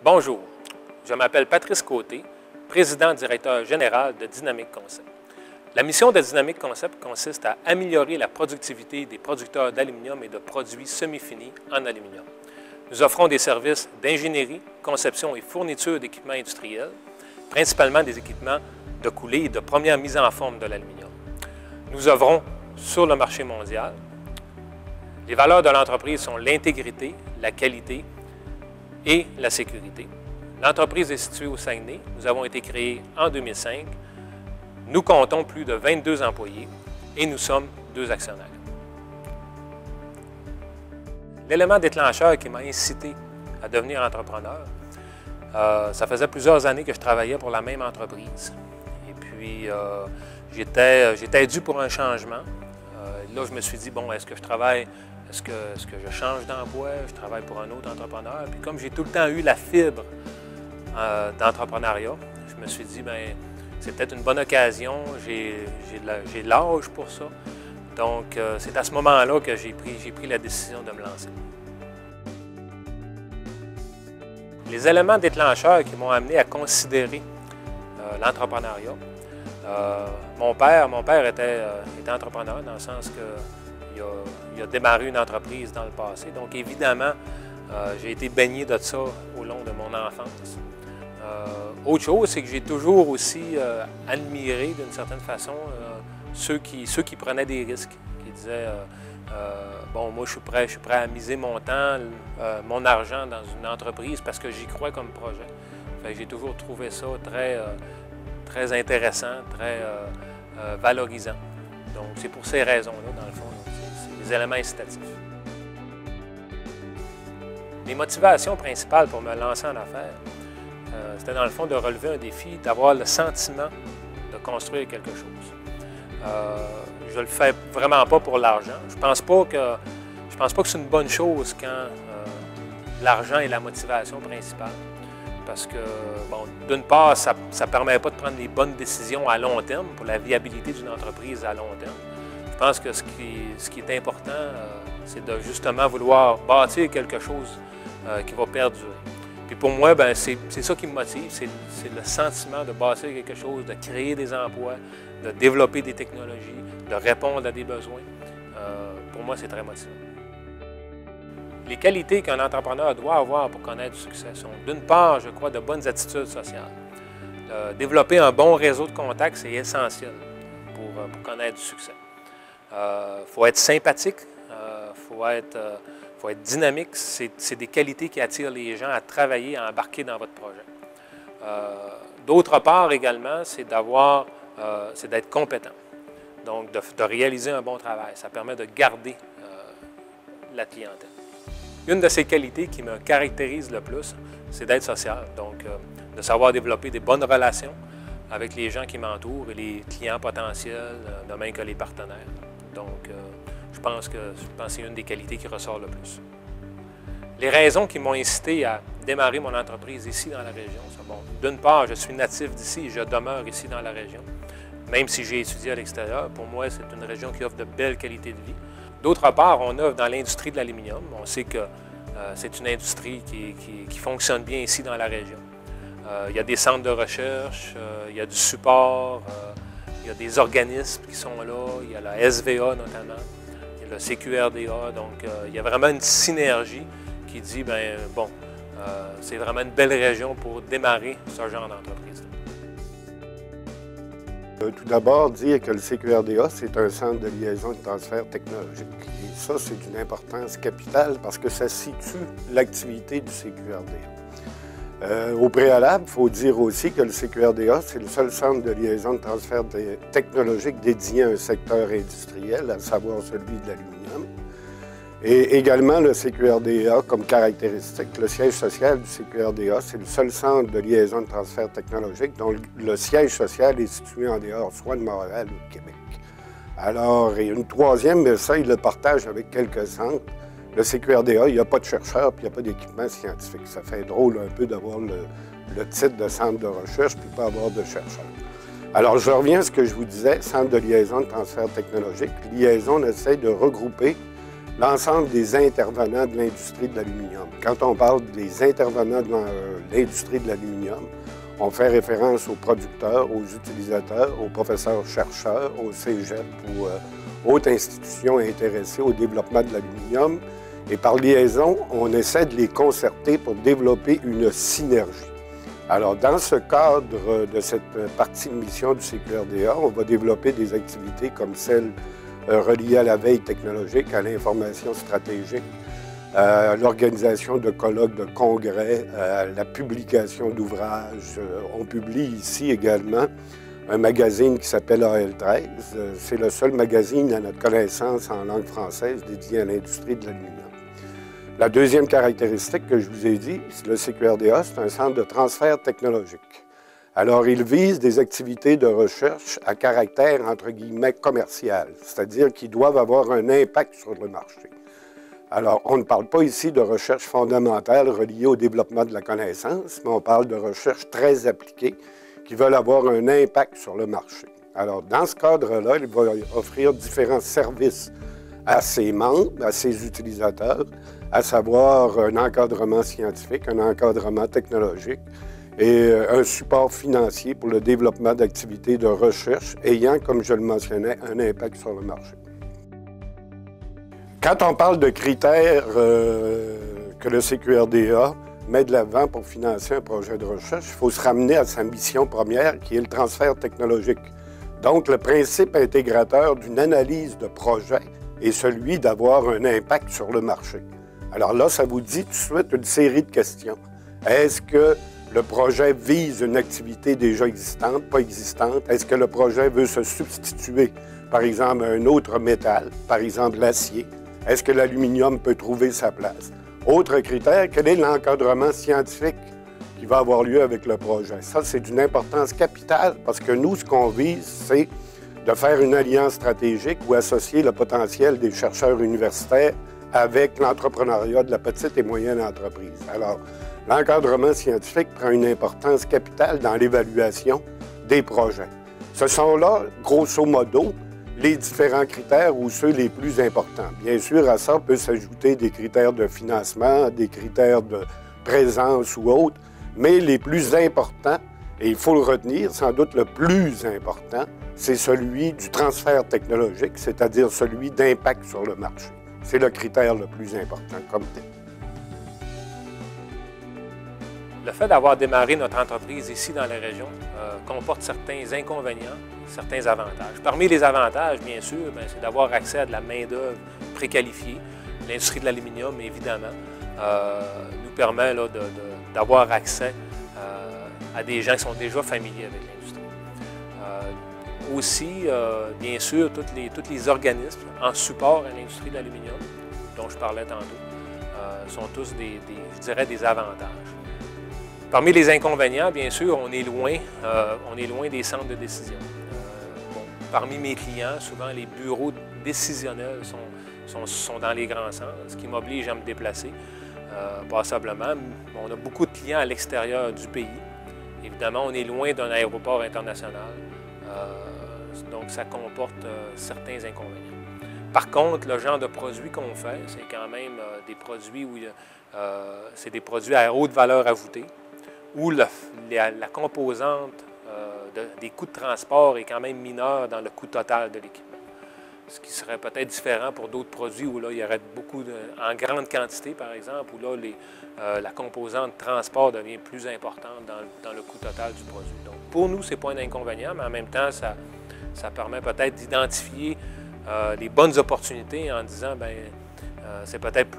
Bonjour, je m'appelle Patrice Côté, président-directeur général de Dynamic Concept. La mission de Dynamic Concept consiste à améliorer la productivité des producteurs d'aluminium et de produits semi-finis en aluminium. Nous offrons des services d'ingénierie, conception et fourniture d'équipements industriels, principalement des équipements de coulée et de première mise en forme de l'aluminium. Nous œuvrons sur le marché mondial. Les valeurs de l'entreprise sont l'intégrité, la qualité et la sécurité. L'entreprise est située au Saguenay. Nous avons été créés en 2005. Nous comptons plus de 22 employés et nous sommes 2 actionnaires. L'élément déclencheur qui m'a incité à devenir entrepreneur, ça faisait plusieurs années que je travaillais pour la même entreprise. Et puis, j'étais dû pour un changement. Là, je me suis dit, bon, est-ce que je change d'emploi, je travaille pour un autre entrepreneur? Puis comme j'ai tout le temps eu la fibre d'entrepreneuriat, je me suis dit, bien, c'est peut-être une bonne occasion, j'ai l'âge pour ça. Donc, c'est à ce moment-là que j'ai pris la décision de me lancer. Les éléments déclencheurs qui m'ont amené à considérer l'entrepreneuriat. Mon père était entrepreneur dans le sens qu'il a démarré une entreprise dans le passé. Donc, évidemment, j'ai été baigné de ça au long de mon enfance. Autre chose, c'est que j'ai toujours aussi admiré, d'une certaine façon, ceux qui prenaient des risques, qui disaient bon, moi, je suis prêt à miser mon temps, mon argent dans une entreprise parce que j'y crois comme projet. J'ai toujours trouvé ça très intéressant, très valorisant. Donc, c'est pour ces raisons-là, dans le fond, c'est des éléments incitatifs. Les motivations principales pour me lancer en affaires, c'était dans le fond de relever un défi, d'avoir le sentiment de construire quelque chose. Je le fais vraiment pas pour l'argent. Je pense pas que c'est une bonne chose quand l'argent est la motivation principale. Parce que, bon, d'une part, ça ne permet pas de prendre les bonnes décisions à long terme pour la viabilité d'une entreprise à long terme. Je pense que ce qui est important, c'est de justement vouloir bâtir quelque chose qui va perdurer. Puis pour moi, c'est ça qui me motive, c'est le sentiment de bâtir quelque chose, de créer des emplois, de développer des technologies, de répondre à des besoins. Pour moi, c'est très motivant. Les qualités qu'un entrepreneur doit avoir pour connaître du succès sont, d'une part, je crois, de bonnes attitudes sociales. Développer un bon réseau de contacts, c'est essentiel pour connaître du succès. Faut être sympathique, faut être dynamique. C'est des qualités qui attirent les gens à travailler, à embarquer dans votre projet. D'autre part, également, c'est d'être compétent. Donc, de réaliser un bon travail. Ça permet de garder la clientèle. Une de ces qualités qui me caractérise le plus, c'est d'être social. Donc, de savoir développer des bonnes relations avec les gens qui m'entourent et les clients potentiels, de même que les partenaires. Donc, je pense que c'est une des qualités qui ressort le plus. Les raisons qui m'ont incité à démarrer mon entreprise ici dans la région, c'est bon. D'une part, je suis natif d'ici et je demeure ici dans la région. Même si j'ai étudié à l'extérieur, pour moi, c'est une région qui offre de belles qualités de vie. D'autre part, on œuvre dans l'industrie de l'aluminium. On sait que c'est une industrie qui fonctionne bien ici dans la région. Il y a des centres de recherche, il y a du support, il y a des organismes qui sont là, il y a la SVA notamment, il y a le CQRDA. Donc, il y a vraiment une synergie qui dit, c'est vraiment une belle région pour démarrer ce genre d'entreprise. Tout d'abord, dire que le CQRDA, c'est un centre de liaison et de transfert technologique. Et ça, c'est d'une importance capitale parce que ça situe l'activité du CQRDA. Au préalable, il faut dire aussi que le CQRDA, c'est le seul centre de liaison de transfert technologique dédié à un secteur industriel, à savoir celui de l'aluminium. Et également, le CQRDA, comme caractéristique, le siège social du CQRDA, c'est le seul centre de liaison de transfert technologique dont le siège social est situé en dehors, soit de Montréal ou de Québec. Alors, et une troisième, mais ça, il le partage avec quelques centres. Le CQRDA, il n'y a pas de chercheurs puis il n'y a pas d'équipement scientifique. Ça fait drôle un peu d'avoir le titre de centre de recherche puis pas avoir de chercheurs. Alors, je reviens à ce que je vous disais, centre de liaison de transfert technologique. Liaison, on essaie de regrouper l'ensemble des intervenants de l'industrie de l'aluminium. Quand on parle des intervenants de l'industrie de l'aluminium, on fait référence aux producteurs, aux utilisateurs, aux professeurs-chercheurs, aux cégep ou autres institutions intéressées au développement de l'aluminium. Et par liaison, on essaie de les concerter pour développer une synergie. Alors, dans ce cadre de cette partie de mission du CQRDA, on va développer des activités comme celles reliées à la veille technologique, à l'information stratégique, à l'organisation de colloques, de congrès, à la publication d'ouvrages. On publie ici également un magazine qui s'appelle AL13. C'est le seul magazine à notre connaissance en langue française dédié à l'industrie de l'aluminium. La deuxième caractéristique que je vous ai dit, le CQRDA, c'est un centre de transfert technologique. Alors, il vise des activités de recherche à caractère, entre guillemets, commercial, c'est-à-dire qui doivent avoir un impact sur le marché. Alors, on ne parle pas ici de recherche fondamentale reliée au développement de la connaissance, mais on parle de recherche très appliquée qui veulent avoir un impact sur le marché. Alors, dans ce cadre-là, il va offrir différents services à ses membres, à ses utilisateurs, à savoir un encadrement scientifique, un encadrement technologique et un support financier pour le développement d'activités de recherche ayant, comme je le mentionnais, un impact sur le marché. Quand on parle de critères que le CQRDA met de l'avant pour financer un projet de recherche, il faut se ramener à sa mission première qui est le transfert technologique. Donc, le principe intégrateur d'une analyse de projet est celui d'avoir un impact sur le marché. Alors là, ça vous dit tout de suite une série de questions. Est-ce que le projet vise une activité déjà existante, pas existante? Est-ce que le projet veut se substituer, par exemple, à un autre métal, par exemple l'acier? Est-ce que l'aluminium peut trouver sa place? Autre critère, quel est l'encadrement scientifique qui va avoir lieu avec le projet? Ça, c'est d'une importance capitale parce que nous, ce qu'on vise, c'est de faire une alliance stratégique ou associer le potentiel des chercheurs universitaires avec l'entrepreneuriat de la petite et moyenne entreprise. Alors, l'encadrement scientifique prend une importance capitale dans l'évaluation des projets. Ce sont là, grosso modo, les différents critères ou ceux les plus importants. Bien sûr, à ça peut s'ajouter des critères de financement, des critères de présence ou autres, mais les plus importants, et il faut le retenir, sans doute le plus important, c'est celui du transfert technologique, c'est-à-dire celui d'impact sur le marché. C'est le critère le plus important comme tel. Le fait d'avoir démarré notre entreprise ici dans la région comporte certains inconvénients, certains avantages. Parmi les avantages, bien sûr, c'est d'avoir accès à de la main-d'œuvre préqualifiée. L'industrie de l'aluminium, évidemment, nous permet d'avoir accès à des gens qui sont déjà familiers avec l'industrie. Aussi, bien sûr, tous les organismes en support à l'industrie de l'aluminium, dont je parlais tantôt, sont tous je dirais, des avantages. Parmi les inconvénients, bien sûr, on est loin des centres de décision. Parmi mes clients, souvent, les bureaux décisionnels sont dans les grands centres, ce qui m'oblige à me déplacer passablement. On a beaucoup de clients à l'extérieur du pays. Évidemment, on est loin d'un aéroport international. Donc, ça comporte certains inconvénients. Par contre, le genre de produits qu'on fait, c'est quand même des produits où c'est des produits à haute valeur ajoutée, où la composante des coûts de transport est quand même mineure dans le coût total de l'équipement. Ce qui serait peut-être différent pour d'autres produits où là, il y aurait beaucoup en grande quantité, par exemple, où là, la composante transport devient plus importante dans le coût total du produit. Donc, pour nous, ce n'est pas un inconvénient, mais en même temps, ça permet peut-être d'identifier les bonnes opportunités en disant, c'est peut-être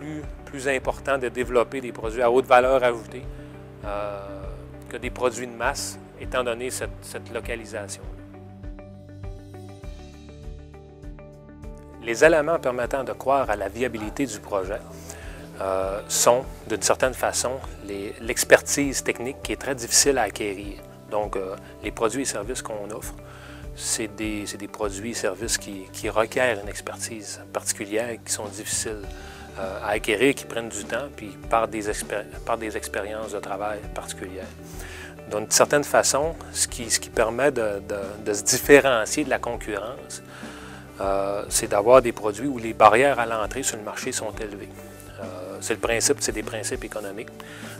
plus important de développer des produits à haute valeur ajoutée que des produits de masse, étant donné cette localisation. Les éléments permettant de croire à la viabilité du projet sont, d'une certaine façon, l'expertise technique qui est très difficile à acquérir. Donc, les produits et services qu'on offre, c'est des produits et services qui requièrent une expertise particulière, qui sont difficiles à acquérir, qui prennent du temps, puis par des expériences de travail particulières. Donc, d'une certaine façon, ce qui permet de se différencier de la concurrence, c'est d'avoir des produits où les barrières à l'entrée sur le marché sont élevées. C'est le principe, c'est des principes économiques.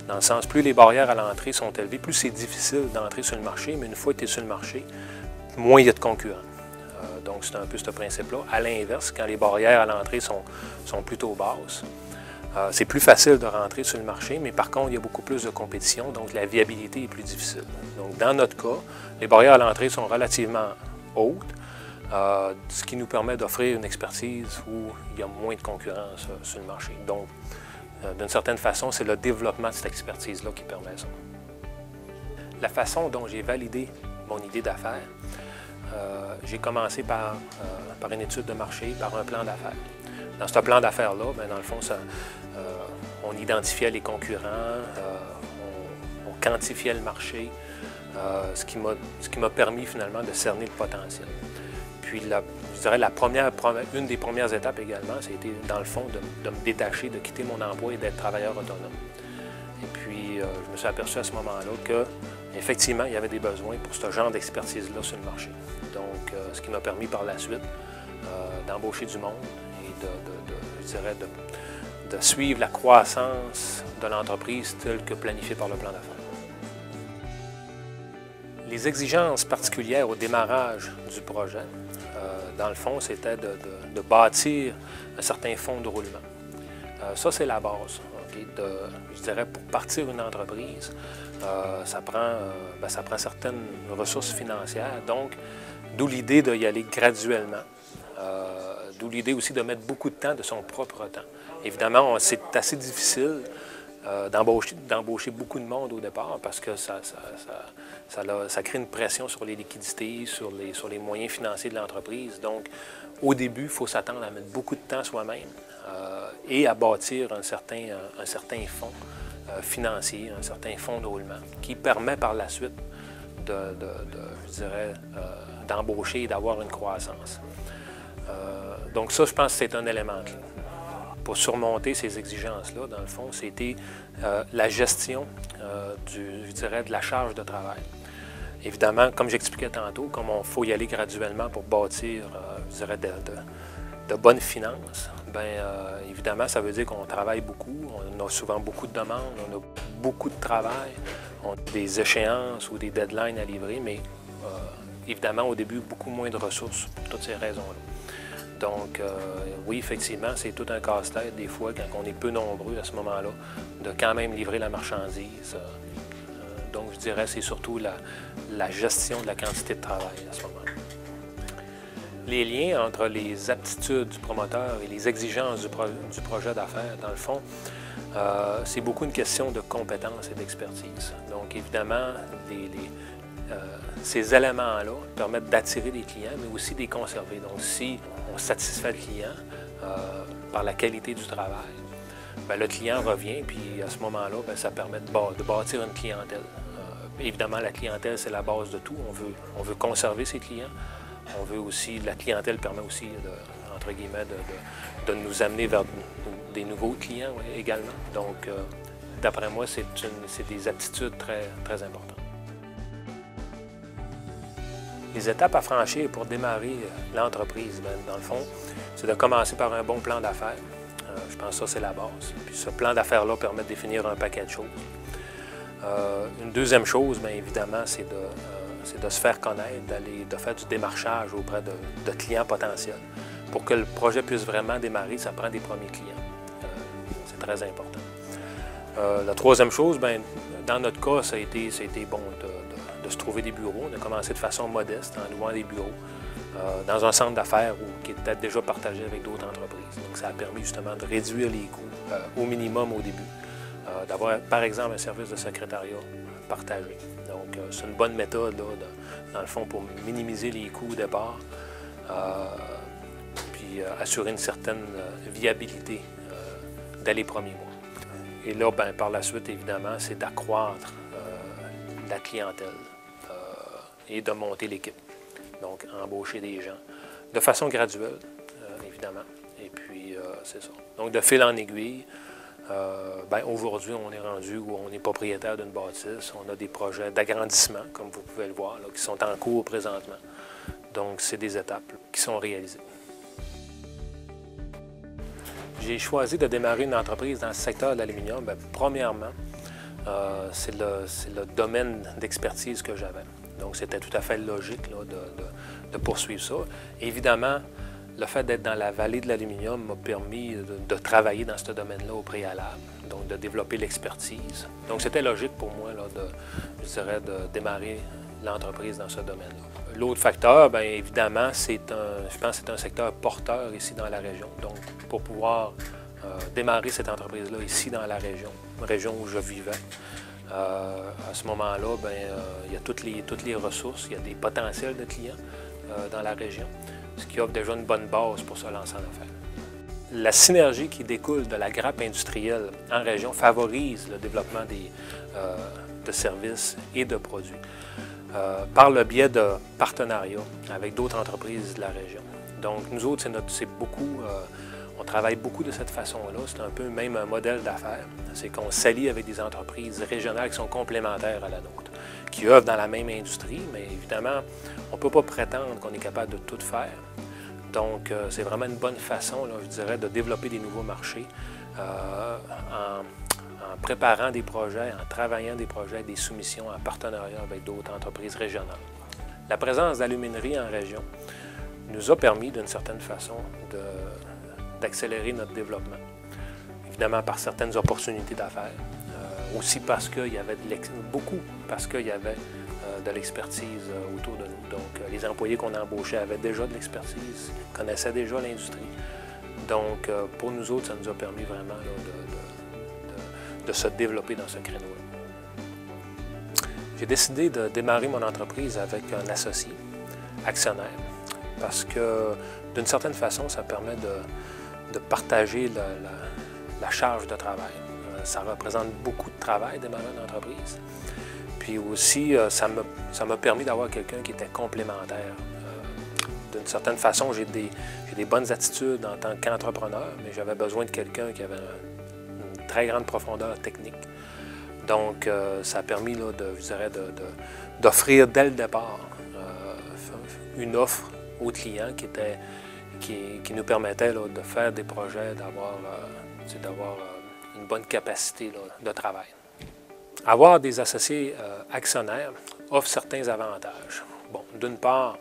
Dans le sens, plus les barrières à l'entrée sont élevées, plus c'est difficile d'entrer sur le marché, mais une fois que tu es sur le marché, moins il y a de concurrents. Donc, c'est un peu ce principe-là. À l'inverse, quand les barrières à l'entrée sont plutôt basses, c'est plus facile de rentrer sur le marché, mais par contre, il y a beaucoup plus de compétition, donc la viabilité est plus difficile. Donc, dans notre cas, les barrières à l'entrée sont relativement hautes, ce qui nous permet d'offrir une expertise où il y a moins de concurrence sur le marché. Donc, d'une certaine façon, c'est le développement de cette expertise-là qui permet ça. La façon dont j'ai validé mon idée d'affaires, j'ai commencé par une étude de marché, par un plan d'affaires. Dans ce plan d'affaires-là, dans le fond, on identifiait les concurrents, on quantifiait le marché, ce qui m'a permis finalement de cerner le potentiel. Puis, je dirais, une des premières étapes également, c'était dans le fond de me détacher, de quitter mon emploi et d'être travailleur autonome. Et puis, je me suis aperçu à ce moment-là qu'effectivement, il y avait des besoins pour ce genre d'expertise-là sur le marché. Donc, ce qui m'a permis par la suite d'embaucher du monde et de suivre la croissance de l'entreprise telle que planifiée par le plan d'affaires. Les exigences particulières au démarrage du projet, dans le fond, c'était de bâtir un certain fonds de roulement. Ça, c'est la base. Okay? Je dirais, pour partir une entreprise, ça prend certaines ressources financières. Donc, d'où l'idée d'y aller graduellement. D'où l'idée aussi de mettre beaucoup de temps de son propre temps. Évidemment, c'est assez difficile d'embaucher beaucoup de monde au départ parce que ça crée une pression sur les liquidités, sur les moyens financiers de l'entreprise. Donc, au début, il faut s'attendre à mettre beaucoup de temps soi-même et à bâtir un certain fonds financier, un certain fonds de roulement qui permet par la suite d'embaucher et d'avoir une croissance. Donc ça, je pense que c'est un élément clé. Pour surmonter ces exigences-là, dans le fond, c'était la gestion, de la charge de travail. Évidemment, comme j'expliquais tantôt, comme il faut y aller graduellement pour bâtir, de bonnes finances, évidemment, ça veut dire qu'on travaille beaucoup, on a souvent beaucoup de demandes, on a beaucoup de travail, on a des échéances ou des deadlines à livrer, mais évidemment, au début, beaucoup moins de ressources pour toutes ces raisons-là. Donc, oui, effectivement, c'est tout un casse-tête des fois, quand on est peu nombreux à ce moment-là, de quand même livrer la marchandise. Donc, je dirais c'est surtout la gestion de la quantité de travail à ce moment-là. Les liens entre les aptitudes du promoteur et les exigences du projet d'affaires, dans le fond, c'est beaucoup une question de compétences et d'expertise. Donc, évidemment, ces éléments-là permettent d'attirer des clients, mais aussi de les conserver. Donc, si on satisfait le client par la qualité du travail, le client revient, puis à ce moment-là, ça permet de bâtir une clientèle. Évidemment, la clientèle, c'est la base de tout. On veut conserver ses clients. On veut aussi, la clientèle permet aussi, entre guillemets, de nous amener vers des nouveaux clients également. Donc, d'après moi, c'est des aptitudes très, très importantes. Les étapes à franchir pour démarrer l'entreprise, dans le fond, c'est de commencer par un bon plan d'affaires. Je pense que ça, c'est la base. Puis ce plan d'affaires-là permet de définir un paquet de choses. Une deuxième chose, bien évidemment, c'est de se faire connaître, de faire du démarchage auprès de clients potentiels. Pour que le projet puisse vraiment démarrer, ça prend des premiers clients. C'est très important. La troisième chose, bien, dans notre cas, ça a été bon de se trouver des bureaux. On a commencé de façon modeste en louant des bureaux dans un centre d'affaires qui était déjà partagé avec d'autres entreprises. Donc, ça a permis justement de réduire les coûts au minimum au début. D'avoir, par exemple, un service de secrétariat partagé. Donc, c'est une bonne méthode, là, dans le fond, pour minimiser les coûts au départ, puis assurer une certaine viabilité dès les premiers mois. Et là, bien, par la suite, évidemment, c'est d'accroître la clientèle et de monter l'équipe. Donc, embaucher des gens de façon graduelle, évidemment. Et puis, c'est ça. Donc, de fil en aiguille, aujourd'hui, on est rendu où on est propriétaire d'une bâtisse. On a des projets d'agrandissement, comme vous pouvez le voir, là, qui sont en cours présentement. Donc, c'est des étapes qui sont réalisées. j'ai choisi de démarrer une entreprise dans le secteur de l'aluminium, premièrement, c'est le domaine d'expertise que j'avais. Donc, c'était tout à fait logique là, de poursuivre ça. Évidemment, le fait d'être dans la vallée de l'aluminium m'a permis de travailler dans ce domaine-là au préalable, donc de développer l'expertise. Donc, c'était logique pour moi là, de démarrer l'entreprise dans ce domaine-là. L'autre facteur, bien évidemment, je pense que c'est un secteur porteur ici dans la région. Donc, pour pouvoir démarrer cette entreprise-là ici dans la région où je vivais, à ce moment-là, il y a toutes les ressources, il y a des potentiels de clients dans la région, ce qui offre déjà une bonne base pour se lancer en affaires. La synergie qui découle de la grappe industrielle en région favorise le développement de services et de produits par le biais de partenariats avec d'autres entreprises de la région. Donc, nous autres, c'est beaucoup... on travaille beaucoup de cette façon-là. C'est un peu même un modèle d'affaires. C'est qu'on s'allie avec des entreprises régionales qui sont complémentaires à la nôtre, qui œuvrent dans la même industrie, mais évidemment, on ne peut pas prétendre qu'on est capable de tout faire. Donc, c'est vraiment une bonne façon, là, je dirais, de développer des nouveaux marchés en préparant des projets, en travaillant des projets, des soumissions en partenariat avec d'autres entreprises régionales. La présence d'aluminerie en région nous a permis, d'une certaine façon, d'accélérer notre développement. Évidemment, par certaines opportunités d'affaires. Aussi parce qu'il y avait de l'expertise autour de nous. Donc, les employés qu'on embauchait avaient déjà de l'expertise, connaissaient déjà l'industrie. Donc, pour nous autres, ça nous a permis vraiment là, de se développer dans ce créneau-là. J'ai décidé de démarrer mon entreprise avec un associé, actionnaire, parce que, d'une certaine façon, ça permet de partager la charge de travail. Ça représente beaucoup de travail, démarrer une entreprise. Puis aussi, ça m'a permis d'avoir quelqu'un qui était complémentaire. D'une certaine façon, j'ai des bonnes attitudes en tant qu'entrepreneur, mais j'avais besoin de quelqu'un qui avait une très grande profondeur technique. Donc, ça a permis, là, d'offrir dès le départ une offre aux clients qui nous permettait là, de faire des projets, d'avoir une bonne capacité là, de travail. Avoir des associés actionnaires offre certains avantages. Bon, d'une part,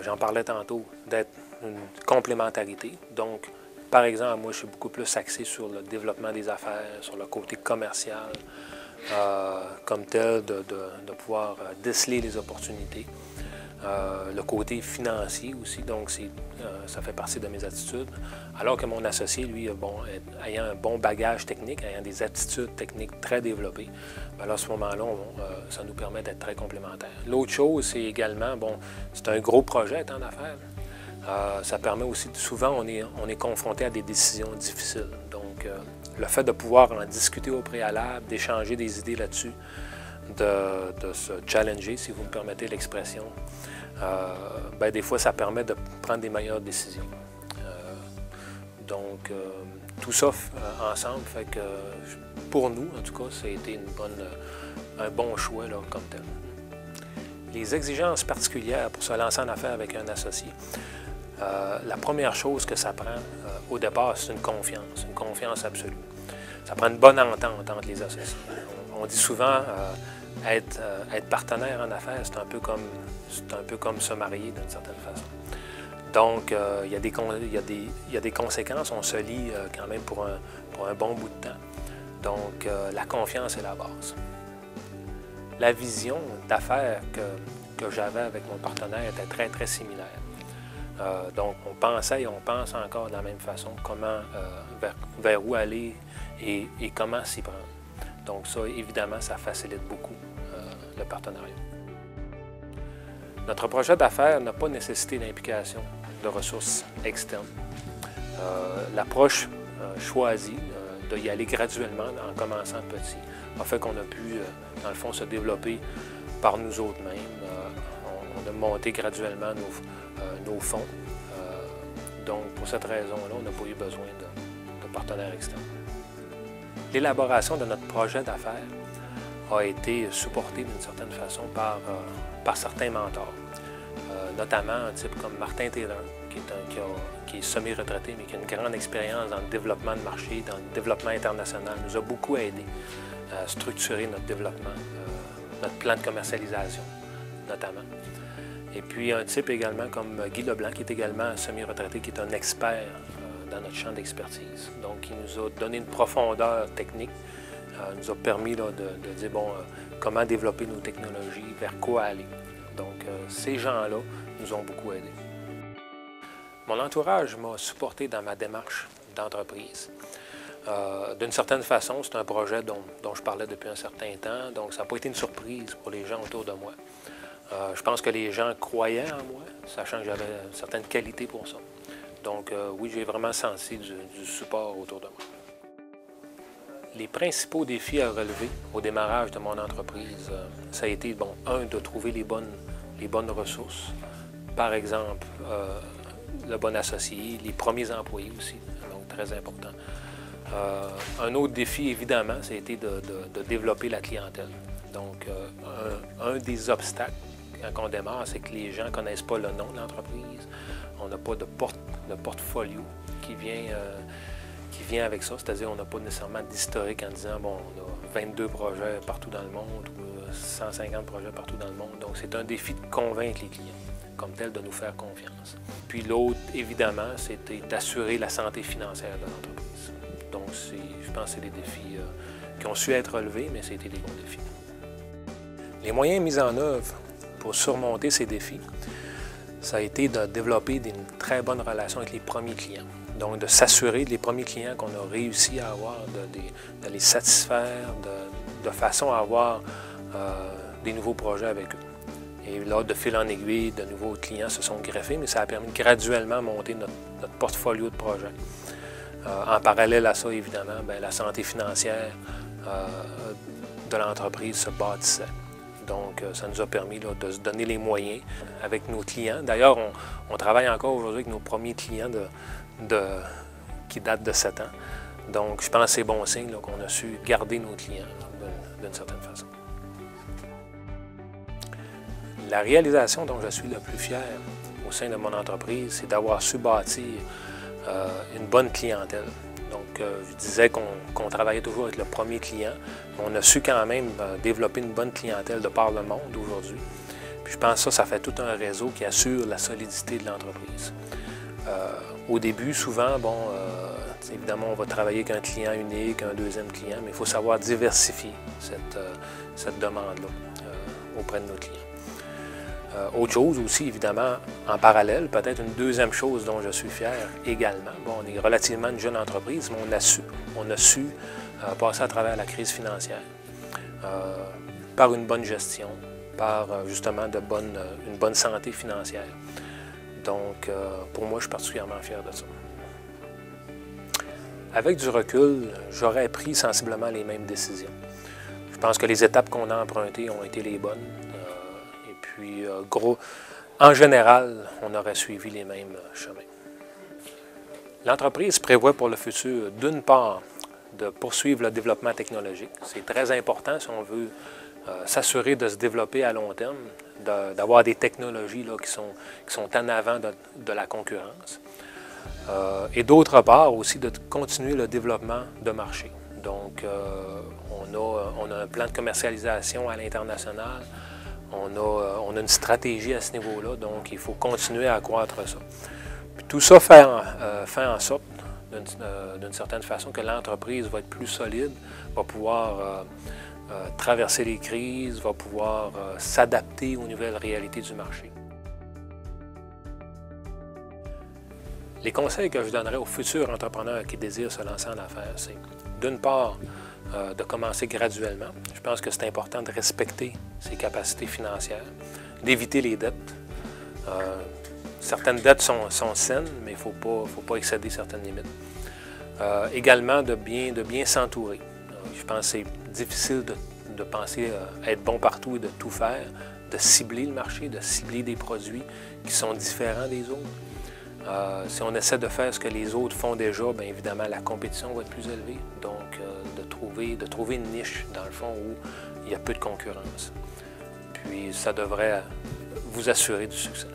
j'en parlais tantôt, d'être une complémentarité. Donc, par exemple, moi, je suis beaucoup plus axé sur le développement des affaires, sur le côté commercial, comme tel, de pouvoir déceler les opportunités. Le côté financier aussi, donc ça fait partie de mes attitudes. Alors que mon associé, lui, ayant un bon bagage technique, ayant des aptitudes techniques très développées, alors à ce moment-là, ça nous permet d'être très complémentaires. L'autre chose, c'est également, c'est un gros projet en affaires. Ça permet aussi, souvent, on est confronté à des décisions difficiles. Donc, le fait de pouvoir en discuter au préalable, d'échanger des idées là-dessus, de se challenger, si vous me permettez l'expression, des fois, ça permet de prendre des meilleures décisions. Donc, tout ça ensemble fait que, pour nous, en tout cas, ça a été un bon choix là, comme tel. Les exigences particulières pour se lancer en affaires avec un associé, la première chose que ça prend au départ, c'est une confiance absolue. Ça prend une bonne entente entre les associés. On dit souvent être partenaire en affaires, c'est un peu comme se marier d'une certaine façon. Donc, il y a des conséquences. On se lie quand même pour un bon bout de temps. Donc, la confiance est la base. La vision d'affaires que j'avais avec mon partenaire était très, très similaire. Donc, on pensait et on pense encore de la même façon vers où aller et comment s'y prendre. Donc ça, évidemment, ça facilite beaucoup le partenariat. Notre projet d'affaires n'a pas nécessité d'implication de ressources externes. L'approche choisie d'y aller graduellement en commençant petit a fait qu'on a pu, dans le fond, se développer par nous autres mêmes. On a monté graduellement nos fonds. Donc, pour cette raison-là, on n'a pas eu besoin de partenaires externes. L'élaboration de notre projet d'affaires a été supportée d'une certaine façon par certains mentors, notamment un type comme Martin Taylor, qui qui est semi-retraité, mais qui a une grande expérience dans le développement de marché, dans le développement international, nous a beaucoup aidé à structurer notre développement, notre plan de commercialisation, notamment. Et puis un type également comme Guy Leblanc, qui est également semi-retraité, qui est un expert dans notre champ d'expertise. Donc, il nous a donné une profondeur technique, nous a permis là, de dire, bon, comment développer nos technologies, vers quoi aller. Donc, ces gens-là nous ont beaucoup aidés. Mon entourage m'a supporté dans ma démarche d'entreprise. D'une certaine façon, c'est un projet dont je parlais depuis un certain temps, donc ça n'a pas été une surprise pour les gens autour de moi. Je pense que les gens croyaient en moi, sachant que j'avais certaines qualités pour ça. Donc oui, j'ai vraiment senti du support autour de moi. Les principaux défis à relever au démarrage de mon entreprise, ça a été, bon, de trouver les bonnes ressources. Par exemple, le bon associé, les premiers employés aussi, donc très important. Un autre défi, évidemment, ça a été de développer la clientèle. Donc, un des obstacles quand on démarre, c'est que les gens ne connaissent pas le nom de l'entreprise. On n'a pas de portfolio qui vient avec ça, c'est-à-dire on n'a pas nécessairement d'historique en disant, bon, on a 22 projets partout dans le monde ou 150 projets partout dans le monde. Donc, c'est un défi de convaincre les clients, comme tel, de nous faire confiance. Puis l'autre, évidemment, c'était d'assurer la santé financière de l'entreprise. Donc, je pense que c'est des défis qui ont su être relevés, mais c'était des bons défis. Les moyens mis en œuvre pour surmonter ces défis, ça a été de développer une très bonne relation avec les premiers clients. Donc, de s'assurer que les premiers clients qu'on a réussi à avoir, de les satisfaire, de façon à avoir des nouveaux projets avec eux. Et là, de fil en aiguille, de nouveaux clients se sont greffés, mais ça a permis de graduellement monter notre portfolio de projets. En parallèle à ça, évidemment, bien, la santé financière de l'entreprise se bâtissait. Donc, ça nous a permis là, de se donner les moyens avec nos clients. D'ailleurs, on travaille encore aujourd'hui avec nos premiers clients qui datent de 7 ans. Donc, je pense que c'est bon signe qu'on a su garder nos clients d'une certaine façon. La réalisation dont je suis le plus fier au sein de mon entreprise, c'est d'avoir su bâtir une bonne clientèle. Donc, je disais qu'on travaillait toujours avec le premier client. On a su quand même développer une bonne clientèle de par le monde aujourd'hui. Puis je pense que ça fait tout un réseau qui assure la solidité de l'entreprise. Au début, souvent, bon, évidemment, on va travailler avec un client unique, un deuxième client, mais il faut savoir diversifier cette demande-là auprès de nos clients. Autre chose aussi, évidemment, en parallèle, peut-être une deuxième chose dont je suis fier également. Bon, on est relativement une jeune entreprise, mais on a su passer à travers la crise financière par une bonne gestion, par justement une bonne santé financière. Donc, pour moi, je suis particulièrement fier de ça. Avec du recul, j'aurais pris sensiblement les mêmes décisions. Je pense que les étapes qu'on a empruntées ont été les bonnes. Puis, en général, on aurait suivi les mêmes chemins. L'entreprise prévoit pour le futur, d'une part, de poursuivre le développement technologique. C'est très important si on veut s'assurer de se développer à long terme, d'avoir des technologies là, qui sont en avant de la concurrence. Et d'autre part, aussi de continuer le développement de marché. Donc, on a un plan de commercialisation à l'international. On a une stratégie à ce niveau-là, donc il faut continuer à accroître ça. Puis tout ça fait en sorte, d'une certaine façon, que l'entreprise va être plus solide, va pouvoir traverser les crises, va pouvoir s'adapter aux nouvelles réalités du marché. Les conseils que je donnerais aux futurs entrepreneurs qui désirent se lancer en affaires, c'est d'une part, de commencer graduellement. Je pense que c'est important de respecter ses capacités financières, d'éviter les dettes. Certaines dettes sont saines, mais il ne faut pas excéder certaines limites. Également, de bien s'entourer. Je pense que c'est difficile de penser être bon partout et de tout faire, de cibler le marché, de cibler des produits qui sont différents des autres. Si on essaie de faire ce que les autres font déjà, bien évidemment, la compétition va être plus élevée. Donc, de trouver une niche, dans le fond, où il y a peu de concurrence. Puis, ça devrait vous assurer du succès.